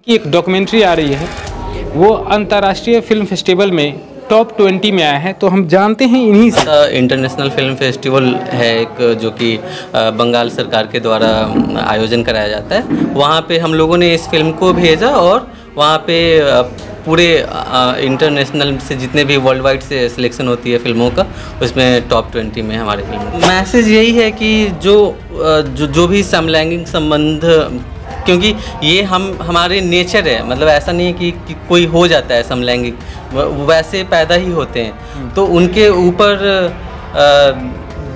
की एक डॉक्यूमेंट्री आ रही है, वो अंतर्राष्ट्रीय फिल्म फेस्टिवल में टॉप 20 में आया है। तो हम जानते हैं इन्हीं से। इंटरनेशनल फिल्म फेस्टिवल है एक, जो कि बंगाल सरकार के द्वारा आयोजन कराया जाता है। वहाँ पे हम लोगों ने इस फिल्म को भेजा और वहाँ पे पूरे इंटरनेशनल से जितने भी वर्ल्ड वाइड से सिलेक्शन होती है फिल्मों का, उसमें टॉप 20 में हमारी फिल्म। मैसेज यही है कि जो भी समलैंगिक संबंध, क्योंकि ये हमारे नेचर है, मतलब ऐसा नहीं है कि कोई हो जाता है समलैंगिक, वैसे पैदा ही होते हैं। तो उनके ऊपर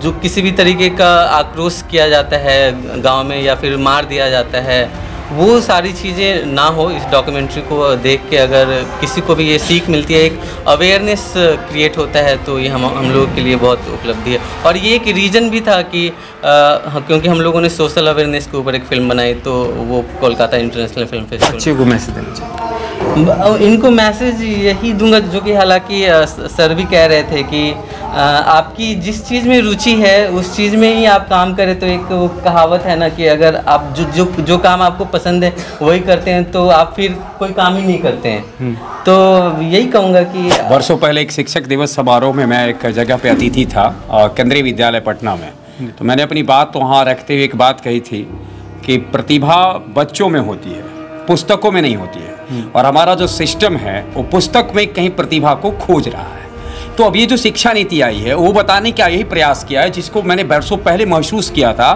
जो किसी भी तरीके का आक्रोश किया जाता है गांव में या फिर मार दिया जाता है, वो सारी चीज़ें ना हो। इस डॉक्यूमेंट्री को देख के अगर किसी को भी ये सीख मिलती है, एक अवेयरनेस क्रिएट होता है, तो ये हम लोगों के लिए बहुत उपलब्धि है। और ये एक रीज़न भी था कि क्योंकि हम लोगों ने सोशल अवेयरनेस के ऊपर एक फ़िल्म बनाई, तो वो कोलकाता इंटरनेशनल फिल्म फेस्टिवल। बच्चे को मैसेज देना चाहिए। इनको मैसेज यही दूंगा, जो कि हालांकि सर भी कह रहे थे कि आपकी जिस चीज़ में रुचि है उस चीज़ में ही आप काम करें। तो एक वो कहावत है ना कि अगर आप जो काम आपको पसंद है वही करते हैं, तो आप फिर कोई काम ही नहीं करते हैं। तो यही कहूँगा कि वर्षों पहले एक शिक्षक दिवस समारोह में मैं एक जगह पे अतिथि था, केंद्रीय विद्यालय पटना में। तो मैंने अपनी बात वहाँ रखते हुए एक बात कही थी कि प्रतिभा बच्चों में होती है, पुस्तकों में नहीं होती है। और हमारा जो सिस्टम है वो पुस्तक में कहीं प्रतिभा को खोज रहा है। तो अब ये जो शिक्षा नीति आई है वो बताने का यही प्रयास किया है, जिसको मैंने वर्षों पहले महसूस किया था।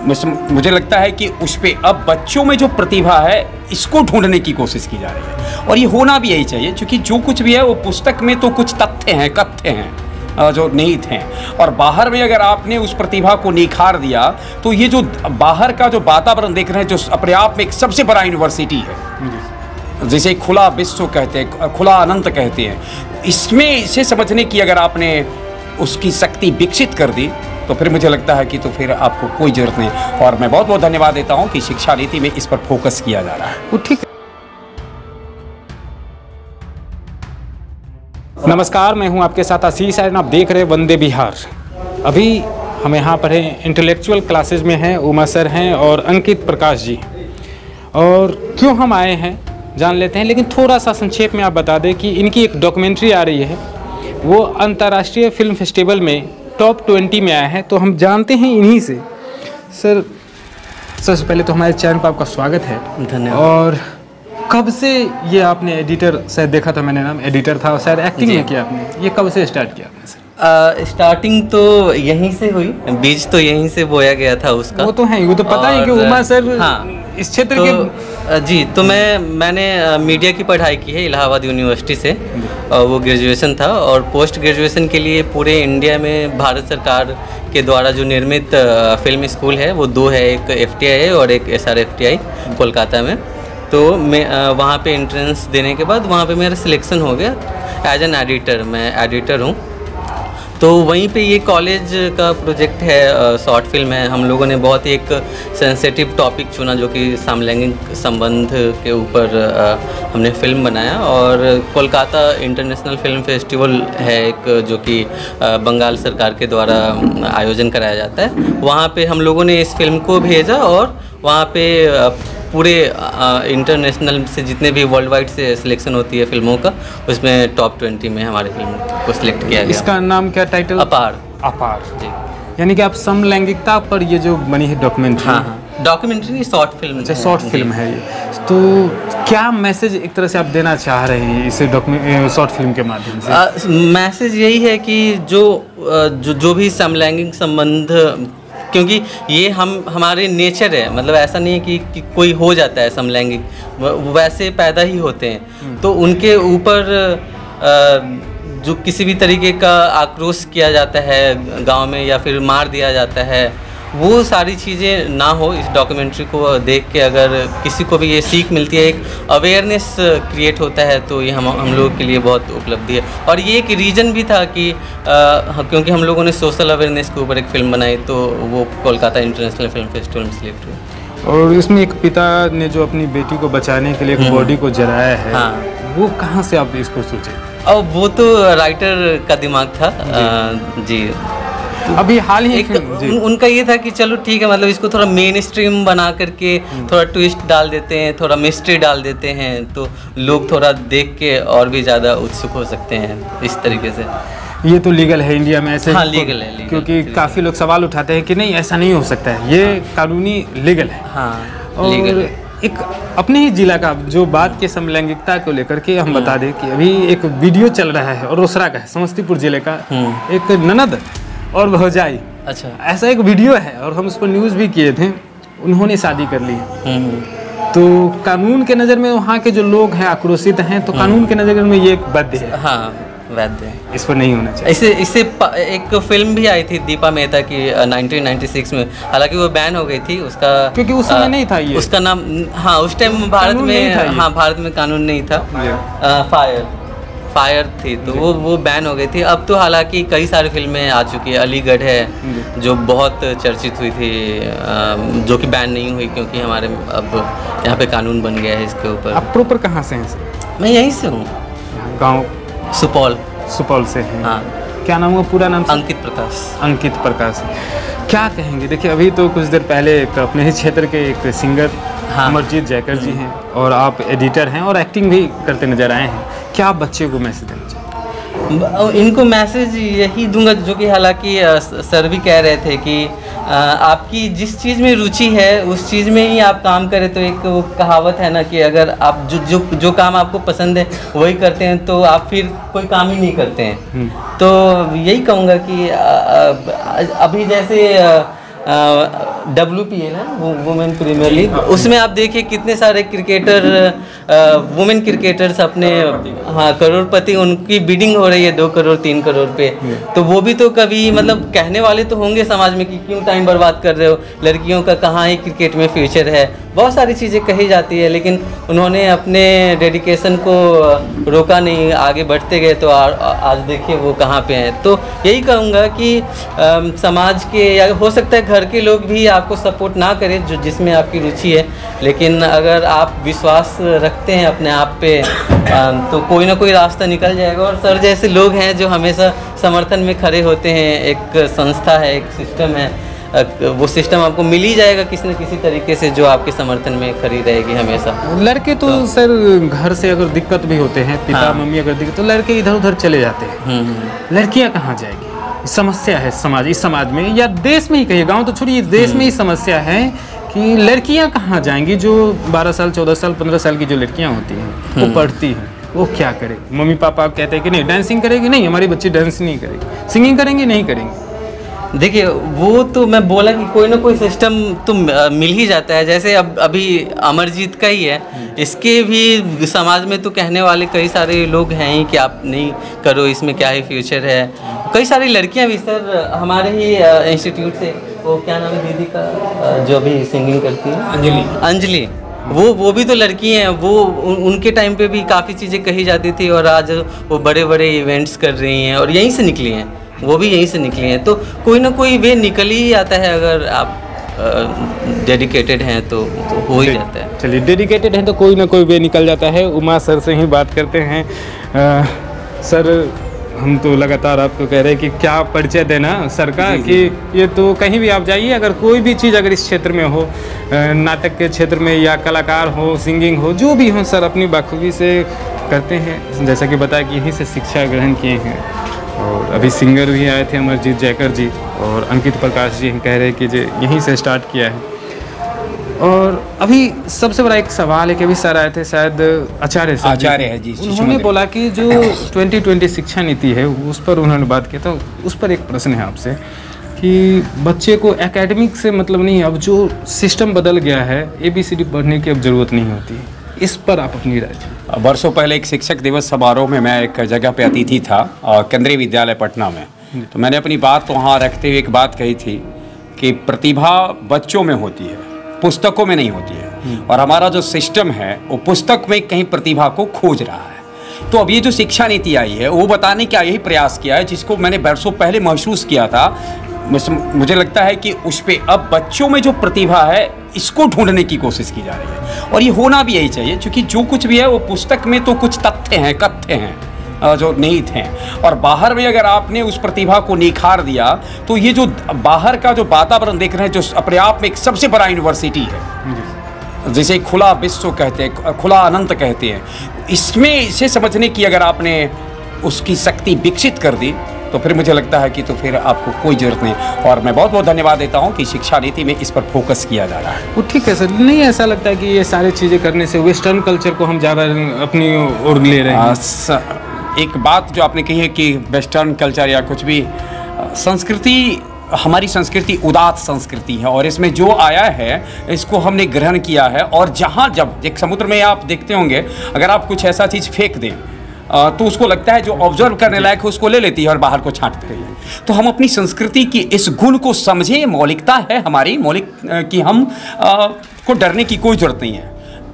मुझे लगता है कि उस पर अब बच्चों में जो प्रतिभा है इसको ढूंढने की कोशिश की जा रही है, और ये होना भी यही चाहिए, क्योंकि जो कुछ भी है वो पुस्तक में तो कुछ तथ्य हैं, कथ्य हैं जो निहित हैं, और बाहर में अगर आपने उस प्रतिभा को निखार दिया तो ये जो बाहर का जो वातावरण देख रहे हैं, जो अपने आप में एक सबसे बड़ा यूनिवर्सिटी है, जिसे खुला विश्व कहते हैं, खुला अनंत कहते हैं, इसमें इसे समझने की अगर आपने उसकी शक्ति विकसित कर दी, तो फिर मुझे लगता है कि तो फिर आपको कोई ज़रूरत नहीं। और मैं बहुत बहुत धन्यवाद देता हूं कि शिक्षा नीति में इस पर फोकस किया जा रहा है। वो ठीक है। नमस्कार, मैं हूं आपके साथ आशीष और आप देख रहे हैं वंदे बिहार। अभी हम यहाँ पर हैं, इंटेलेक्चुअल क्लासेज में हैं, उमा सर हैं और अंकित प्रकाश जी। और क्यों हम आए हैं जान लेते हैं, लेकिन थोड़ा सा संक्षेप में आप बता दें कि इनकी एक डॉक्यूमेंट्री आ रही है, वो अंतर्राष्ट्रीय फिल्म फेस्टिवल में टॉप 20 में आया है। तो हम जानते हैं इन्हीं से। सर, सबसे पहले तो हमारे चैनल पर आपका स्वागत है। धन्यवाद। और कब से ये आपने एडिटर, शायद देखा था मैंने, नाम एडिटर था, शायद एक्टिंग में किया आपने, ये कब से स्टार्ट किया आपने सर? स्टार्टिंग तो यहीं से हुई, बीज तो यहीं से बोया गया था उसका। वो तो है, वो तो पता है कि उमा सर हाँ, इस क्षेत्र तो, के जी, तो मैंने मीडिया की पढ़ाई की है इलाहाबाद यूनिवर्सिटी से, वो ग्रेजुएशन था। और पोस्ट ग्रेजुएशन के लिए पूरे इंडिया में भारत सरकार के द्वारा जो निर्मित फिल्म स्कूल है वो दो है, एक FTI है और एक SRFTI कोलकाता में। तो मैं वहाँ पे एंट्रेंस देने के बाद वहाँ पे मेरा सिलेक्शन हो गया एज एन एडिटर। मैं एडिटर हूँ। तो वहीं पे ये कॉलेज का प्रोजेक्ट है, शॉर्ट फिल्म है। हम लोगों ने बहुत ही एक सेंसिटिव टॉपिक चुना, जो कि समलैंगिक संबंध के ऊपर हमने फिल्म बनाया। और कोलकाता इंटरनेशनल फिल्म फेस्टिवल है एक, जो कि बंगाल सरकार के द्वारा आयोजन कराया जाता है। वहाँ पे हम लोगों ने इस फिल्म को भेजा और वहाँ पे पूरे इंटरनेशनल से जितने भी वर्ल्ड वाइड से सिलेक्शन होती है फिल्मों का, उसमें टॉप 20 में हमारी फिल्म को सिलेक्ट किया गया। इसका नाम क्या टाइटल? अपार। अपार जी। यानी कि आप समलैंगिकता पर ये जो बनी है डॉक्यूमेंट्री? हाँ, डॉक्यूमेंट्री नहीं, शॉर्ट फिल्म। अच्छा, शॉर्ट फिल्म है ये। तो क्या मैसेज एक तरह से आप देना चाह रहे हैं इस शॉर्ट फिल्म के माध्यम से? मैसेज यही है कि जो भी समलैंगिक संबंध, क्योंकि ये हमारे नेचर है, मतलब ऐसा नहीं है कि कोई हो जाता है समलैंगिक, वैसे पैदा ही होते हैं। तो उनके ऊपर जो किसी भी तरीके का आक्रोश किया जाता है गांव में या फिर मार दिया जाता है, वो सारी चीज़ें ना हो। इस डॉक्यूमेंट्री को देख के अगर किसी को भी ये सीख मिलती है, एक अवेयरनेस क्रिएट होता है, तो ये हम लोगों के लिए बहुत उपलब्धि है। और ये एक रीज़न भी था कि क्योंकि हम लोगों ने सोशल अवेयरनेस के ऊपर एक फ़िल्म बनाई, तो वो कोलकाता इंटरनेशनल फिल्म फेस्टिवल में सिलेक्ट हुई। और इसमें एक पिता ने जो अपनी बेटी को बचाने के लिए एक बॉडी को जलाया है, हाँ, वो कहाँ से आप इसको सोचे? और वो तो राइटर का दिमाग था। जी। अभी हाल ही एक उनका ये था कि चलो ठीक है, मतलब इसको थोड़ा मेन स्ट्रीम बना करके थोड़ा ट्विस्ट डाल देते हैं, थोड़ा मिस्ट्री डाल देते हैं, तो लोग थोड़ा देख के और भी ज़्यादा उत्सुक हो सकते हैं इस तरीके से। ये तो लीगल है इंडिया में ऐसे? हाँ लीगल है, क्योंकि काफ़ी लोग सवाल उठाते हैं कि नहीं ऐसा नहीं हो सकता है, ये कानूनी लीगल है। हाँ लीगल है। एक अपने ही जिला का जो बात के समलैंगिकता को लेकर के हम बता दें कि अभी एक वीडियो चल रहा है और रोसड़ा का है, समस्तीपुर जिले का, एक ननद और भौजाई, अच्छा ऐसा एक वीडियो है और हम उस पर न्यूज़ भी किए थे, उन्होंने शादी कर ली। तो कानून के नज़र में वहाँ के जो लोग हैं आक्रोशित हैं, तो कानून के नज़र में ये एक वैध है। हाँ वैध है, इस पर नहीं होना चाहिए। इससे एक फिल्म भी आई थी दीपा मेहता की 1996 में, हालांकि वो बैन हो गई थी उसका, क्योंकि उस समय नहीं था ये उसका नाम। हाँ उस टाइम भारत में, हाँ भारत में कानून नहीं था। फायर थी तो वो बैन हो गई थी। अब तो हालांकि कई सारी फिल्में आ चुकी है, अलीगढ़ है जो बहुत चर्चित हुई थी, जो कि बैन नहीं हुई क्योंकि हमारे अब यहाँ पे कानून बन गया है इसके ऊपर। आप प्रॉपर कहाँ से हैं? मैं यहीं से हूँ, गाँव सुपौल से हैं। हाँ। क्या नाम हुआ पूरा नाम? अंकित प्रकाश। अंकित प्रकाश। क्या कहेंगे? देखिए अभी तो कुछ देर पहले एक अपने ही क्षेत्र के एक सिंगर अमरजीत जयकर जी हैं और आप एडिटर हैं और एक्टिंग भी करते नजर आए हैं, क्या आप बच्चे को मैसेज देना चाहिए? इनको मैसेज यही दूंगा जो कि हालांकि सर भी कह रहे थे कि आपकी जिस चीज़ में रुचि है उस चीज़ में ही आप काम करें। तो एक वो कहावत है ना कि अगर आप जो काम आपको पसंद है वही करते हैं तो आप फिर कोई काम ही नहीं करते हैं। तो यही कहूँगा कि अभी जैसे WPL है, वुमेन प्रीमियर लीग, उसमें आप देखिए कितने सारे क्रिकेटर, वुमेन क्रिकेटर्स अपने, हाँ करोड़पति, उनकी बिडिंग हो रही है 2 करोड़ 3 करोड़ पे। तो वो भी तो कभी मतलब कहने वाले तो होंगे समाज में कि क्यों टाइम बर्बाद कर रहे हो, लड़कियों का कहाँ ही क्रिकेट में फ्यूचर है, बहुत सारी चीज़ें कही जाती है, लेकिन उन्होंने अपने डेडिकेशन को रोका नहीं, आगे बढ़ते गए तो आज देखिए वो कहाँ पे हैं। तो यही कहूँगा कि समाज के या हो सकता है घर के लोग भी आपको सपोर्ट ना करें जो जिसमें आपकी रुचि है, लेकिन अगर आप विश्वास रखते हैं अपने आप पे तो कोई ना कोई रास्ता निकल जाएगा। और सर जैसे लोग हैं जो हमेशा समर्थन में खड़े होते हैं, एक संस्था है, एक सिस्टम है, वो सिस्टम आपको मिल ही जाएगा किसी न किसी तरीके से जो आपके समर्थन में खड़ी रहेगी हमेशा। लड़के तो सर घर से अगर दिक्कत भी होते हैं, पिता मम्मी अगर दिक्कत, तो लड़के इधर उधर चले जाते हैं। लड़कियां कहाँ जाएगी? समस्या है समाज, इस समाज में या देश में ही कहिए, गांव तो छोड़िए, देश में ही समस्या है कि लड़कियां कहाँ जाएंगी। जो 12 साल 14 साल 15 साल की जो लड़कियां होती हैं वो पढ़ती हैं, वो क्या करे? मम्मी पापा कहते हैं कि नहीं डांसिंग करेगी, नहीं हमारी बच्ची डांस नहीं करेगी, सिंगिंग करेंगे नहीं करेंगे। देखिए वो तो मैं बोला कि कोई ना कोई सिस्टम तो मिल ही जाता है। जैसे अब अभी अमरजीत का ही है, इसके भी समाज में तो कहने वाले कई सारे लोग हैं ही कि आप नहीं करो, इसमें क्या ही फ्यूचर है। कई सारी लड़कियां भी सर हमारे ही इंस्टीट्यूट से, वो क्या नाम है दीदी का जो अभी सिंगिंग करती है, अंजलि, वो भी तो लड़की हैं। वो उनके टाइम पे भी काफ़ी चीज़ें कही जाती थी और आज वो बड़े बड़े इवेंट्स कर रही हैं और यहीं से निकली हैं, वो भी यहीं से निकली हैं। तो कोई ना कोई वे निकल ही आता है, अगर आप डेडिकेटेड हैं तो हो ही जाता है। चलिए डेडिकेटेड हैं तो कोई ना कोई वे निकल जाता है। उमा सर से ही बात करते हैं। सर हम तो लगातार आपको कह रहे हैं कि क्या परिचय देना सर का, कि ये तो कहीं भी आप जाइए, अगर कोई भी चीज़ अगर इस क्षेत्र में हो, नाटक के क्षेत्र में या कलाकार हो, सिंगिंग हो, जो भी हो, सर अपनी बखूबी से करते हैं। जैसा कि बताया कि यहीं से शिक्षा ग्रहण किए हैं और अभी सिंगर भी आए थे अमरजीत जयकर जी और अंकित प्रकाश जी कह रहे हैं कि यहीं से स्टार्ट किया है। और अभी सबसे बड़ा एक सवाल है कि अभी सर आए थे शायद आचार्य है जी, उन्होंने बोला कि जो 2020 शिक्षा नीति है उस पर उन्होंने बात किया, तो उस पर एक प्रश्न है आपसे कि बच्चे को एकेडमिक से मतलब नहीं, अब जो सिस्टम बदल गया है ABCD पढ़ने की अब ज़रूरत नहीं होती, इस पर आप अपनी राय। वर्षों पहले एक शिक्षक दिवस समारोह में मैं एक जगह पे अतिथि था केंद्रीय विद्यालय पटना में, तो मैंने अपनी बात वहाँ रखते हुए एक बात कही थी कि प्रतिभा बच्चों में होती है, पुस्तकों में नहीं होती है। और हमारा जो सिस्टम है वो पुस्तक में कहीं प्रतिभा को खोज रहा है। तो अब ये जो शिक्षा नीति आई है वो बताने का यही प्रयास किया है, जिसको मैंने वर्षों पहले महसूस किया था। मुझे लगता है कि उस पर अब बच्चों में जो प्रतिभा है इसको ढूंढने की कोशिश की जा रही है और ये होना भी यही चाहिए, क्योंकि जो कुछ भी है वो पुस्तक में तो कुछ तथ्य हैं, कथ्य हैं, जो निहित हैं। और बाहर में अगर आपने उस प्रतिभा को निखार दिया तो ये जो बाहर का जो वातावरण देख रहे हैं, जो अपने आप में एक सबसे बड़ा यूनिवर्सिटी है, जिसे खुला विश्व कहते हैं, खुला अनंत कहते हैं, इसमें इसे समझने की अगर आपने उसकी शक्ति विकसित कर दी तो फिर मुझे लगता है कि तो फिर आपको कोई ज़रूरत नहीं। और मैं बहुत बहुत धन्यवाद देता हूं कि शिक्षा नीति में इस पर फोकस किया जा रहा है। वो ठीक है सर, नहीं ऐसा लगता है कि ये सारी चीज़ें करने से वेस्टर्न कल्चर को हम ज़्यादा अपनी ओर ले रहे हैं? एक बात जो आपने कही है कि वेस्टर्न कल्चर या कुछ भी संस्कृति, हमारी संस्कृति उदात्त संस्कृति है और इसमें जो आया है इसको हमने ग्रहण किया है। और जहाँ जब एक समुद्र में आप देखते होंगे, अगर आप कुछ ऐसा चीज़ फेंक दें तो उसको लगता है जो ऑब्जर्व करने लायक है उसको ले लेती है और बाहर को छांटती है। तो हम अपनी संस्कृति की इस गुण को समझें, मौलिकता है हमारी मौलिक कि हम को डरने की कोई ज़रूरत नहीं है।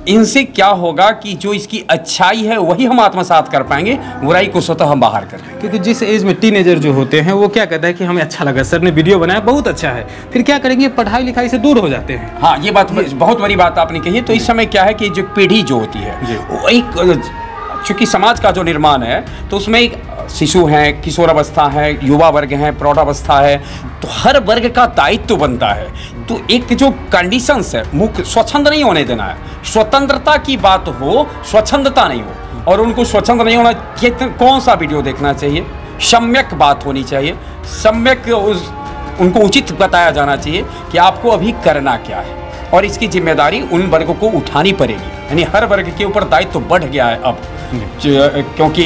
इनसे क्या होगा कि जो इसकी अच्छाई है वही हम आत्मसात कर पाएंगे, बुराई को स्वतः हम बाहर कर देंगे। क्योंकि जिस एज में टीनेजर जो होते हैं वो क्या कहता है कि हमें अच्छा लगा, सर ने वीडियो बनाया बहुत अच्छा है, फिर क्या करेंगे, पढ़ाई लिखाई से दूर हो जाते हैं। हाँ, ये बात बहुत बड़ी बात आपने कही है। तो इस समय क्या है कि जो पीढ़ी जो होती है वो एक, चूँकि समाज का जो निर्माण है तो उसमें एक शिशु हैं, किशोर अवस्था है, युवा वर्ग हैं, प्रौढ़ावस्था है, तो हर वर्ग का दायित्व बनता है। तो एक जो कंडीशंस है, मुख्य स्वच्छंद नहीं होने देना है। स्वतंत्रता की बात हो, स्वच्छंदता नहीं हो। और उनको स्वच्छंद नहीं होना, कौन सा वीडियो देखना चाहिए, सम्यक बात होनी चाहिए, सम्यक उनको उचित बताया जाना चाहिए कि आपको अभी करना क्या है और इसकी जिम्मेदारी उन वर्गों को उठानी पड़ेगी। यानी हर वर्ग के ऊपर दायित्व तो बढ़ गया है अब, क्योंकि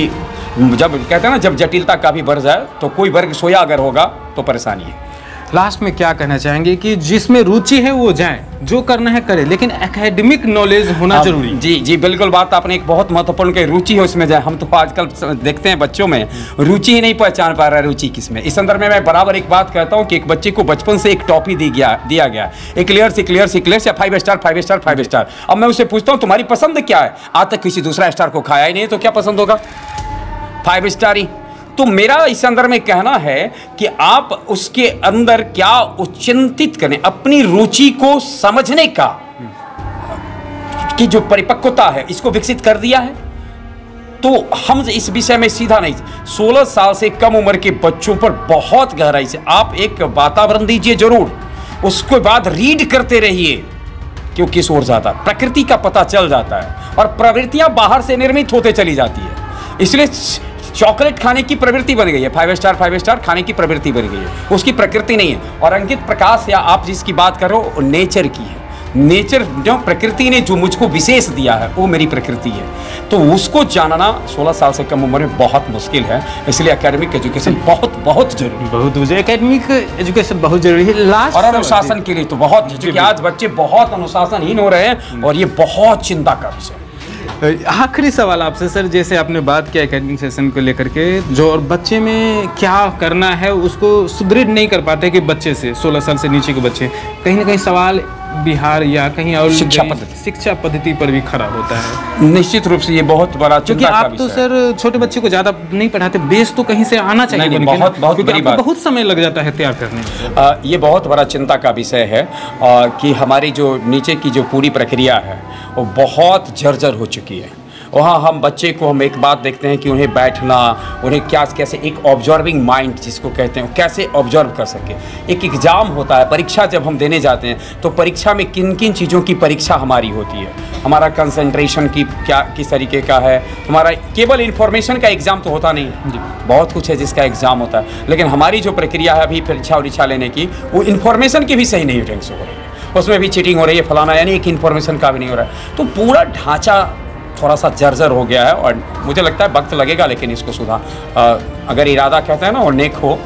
जब कहते हैं ना, जब जटिलता काफ़ी बढ़ जाए तो कोई वर्ग सोया अगर होगा तो परेशानी है। लास्ट में क्या कहना चाहेंगे कि जिसमें रुचि है वो जाए, जो करना है करे, लेकिन एकेडमिक नॉलेज होना जरूरी। जी जी, बिल्कुल बात आपने एक बहुत महत्वपूर्ण की, रुचि है उसमें जाए। हम तो आजकल देखते हैं बच्चों में रुचि ही नहीं पहचान पा रहा है रुचि किसमें। इस संदर्भ में मैं बराबर एक बात कहता हूँ कि एक बच्चे को बचपन से एक टॉपी दिया गया, एक्लियर्स या 5 स्टार 5 स्टार 5 स्टार। अब मैं उससे पूछता हूँ तुम्हारी पसंद क्या है, आज तक किसी दूसरा स्टार को खाया ही नहीं तो क्या पसंद होगा, 5 स्टार ही। तो मेरा इस अंदर में कहना है कि आप उसके अंदर क्या उचिंतित करें, अपनी रुचि को समझने का कि जो परिपक्वता है इसको विकसित कर दिया है। तो हम इस विषय में सीधा नहीं, 16 साल से कम उम्र के बच्चों पर बहुत गहराई से आप एक वातावरण दीजिए जरूर, उसके बाद रीड करते रहिए, क्योंकि किस ओर जाता है प्रकृति का पता चल जाता है और प्रवृत्तियां बाहर से निर्मित होते चली जाती है। इसलिए चॉकलेट खाने की प्रवृत्ति बन गई है, 5 स्टार खाने की प्रवृत्ति बन गई है, उसकी प्रकृति नहीं है। और अंकित प्रकाश या आप जिसकी बात करो नेचर की है, नेचर जो प्रकृति ने जो मुझको विशेष दिया है वो मेरी प्रकृति है। तो उसको जानना 16 साल से कम उम्र में बहुत मुश्किल है। इसलिए एकेडमिक एजुकेशन बहुत जरूरी, बहुत मुझे एकेडमिक एजुकेशन बहुत जरूरी है। लास्ट और अनुशासन के लिए तो बहुत, क्योंकि आज बच्चे बहुत अनुशासनहीन हो रहे हैं और ये बहुत चिंता का विषय है। आखिरी सवाल आपसे सर, जैसे आपने बात किया एकेडमिक सेशन को लेकर के, जो और बच्चे में क्या करना है उसको सुदृढ़ नहीं कर पाते कि बच्चे से 16 साल से नीचे के बच्चे, कहीं ना कहीं सवाल बिहार या कहीं और शिक्षा पद्धति पर भी खड़ा होता है। निश्चित रूप से ये बहुत बड़ा, क्योंकि आप तो सर छोटे बच्चे को ज़्यादा नहीं पढ़ाते, बेस तो कहीं से आना चाहिए। नहीं, बहुत बड़ी बात, बहुत समय लग जाता है तैयार करने में। ये बहुत बड़ा चिंता का विषय है कि हमारी जो नीचे की जो पूरी प्रक्रिया है वो बहुत जर्जर हो चुकी है। वहाँ हम बच्चे को हम एक बात देखते हैं कि उन्हें बैठना, उन्हें क्या कैसे एक ऑब्जर्विंग माइंड जिसको कहते हैं कैसे ऑब्जर्व कर सके। एक एग्ज़ाम होता है, परीक्षा जब हम देने जाते हैं तो परीक्षा में किन किन चीज़ों की परीक्षा हमारी होती है, हमारा कंसंट्रेशन की क्या किस तरीके का है, हमारा केवल इन्फॉर्मेशन का एग्ज़ाम तो होता नहीं, बहुत कुछ है जिसका एग्ज़ाम होता है। लेकिन हमारी जो प्रक्रिया है अभी परीक्षा उरीक्षा लेने की, वो इन्फॉर्मेशन की भी सही नहीं ढंग से हो रही है, उसमें भी चीटिंग हो रही है, फलाना, यानी एक इन्फॉर्मेशन का भी नहीं हो रहा है। तो पूरा ढांचा थोड़ा सा जर्जर हो गया है और मुझे लगता है वक्त लगेगा, लेकिन इसको सुधार अगर इरादा कहते हैं ना और नेक हो,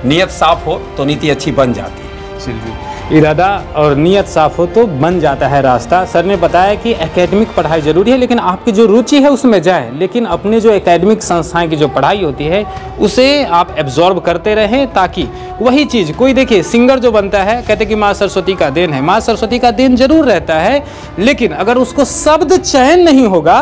नीयत साफ हो तो नीति अच्छी बन जाती है। चलिए, इरादा और नीयत साफ हो तो बन जाता है रास्ता। सर ने बताया कि एकेडमिक पढ़ाई जरूरी है, लेकिन आपकी जो रुचि है उसमें जाए, लेकिन अपने जो एकेडमिक संस्थाएं की जो पढ़ाई होती है उसे आप एब्जॉर्ब करते रहें, ताकि वही चीज़ कोई देखिए सिंगर जो बनता है कहते कि माँ सरस्वती का देन है, माँ सरस्वती का देन जरूर रहता है, लेकिन अगर उसको शब्द चयन नहीं होगा,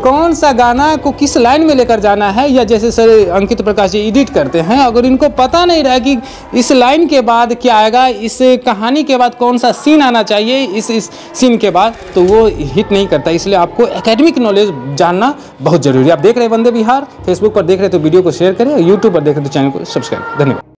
कौन सा गाना को किस लाइन में लेकर जाना है, या जैसे सर अंकित प्रकाश जी एडिट करते हैं, अगर इनको पता नहीं रहा कि इस लाइन के बाद क्या आएगा, इसे कहानी के बाद कौन सा सीन आना चाहिए इस सीन के बाद, तो वो हिट नहीं करता। इसलिए आपको एकेडमिक नॉलेज जानना बहुत ज़रूरी है। आप देख रहे हैं वंदे विहार, फेसबुक पर देख रहे हैं तो वीडियो को शेयर करें, यूट्यूब पर देख रहे हैं तो चैनल को सब्सक्राइब। धन्यवाद।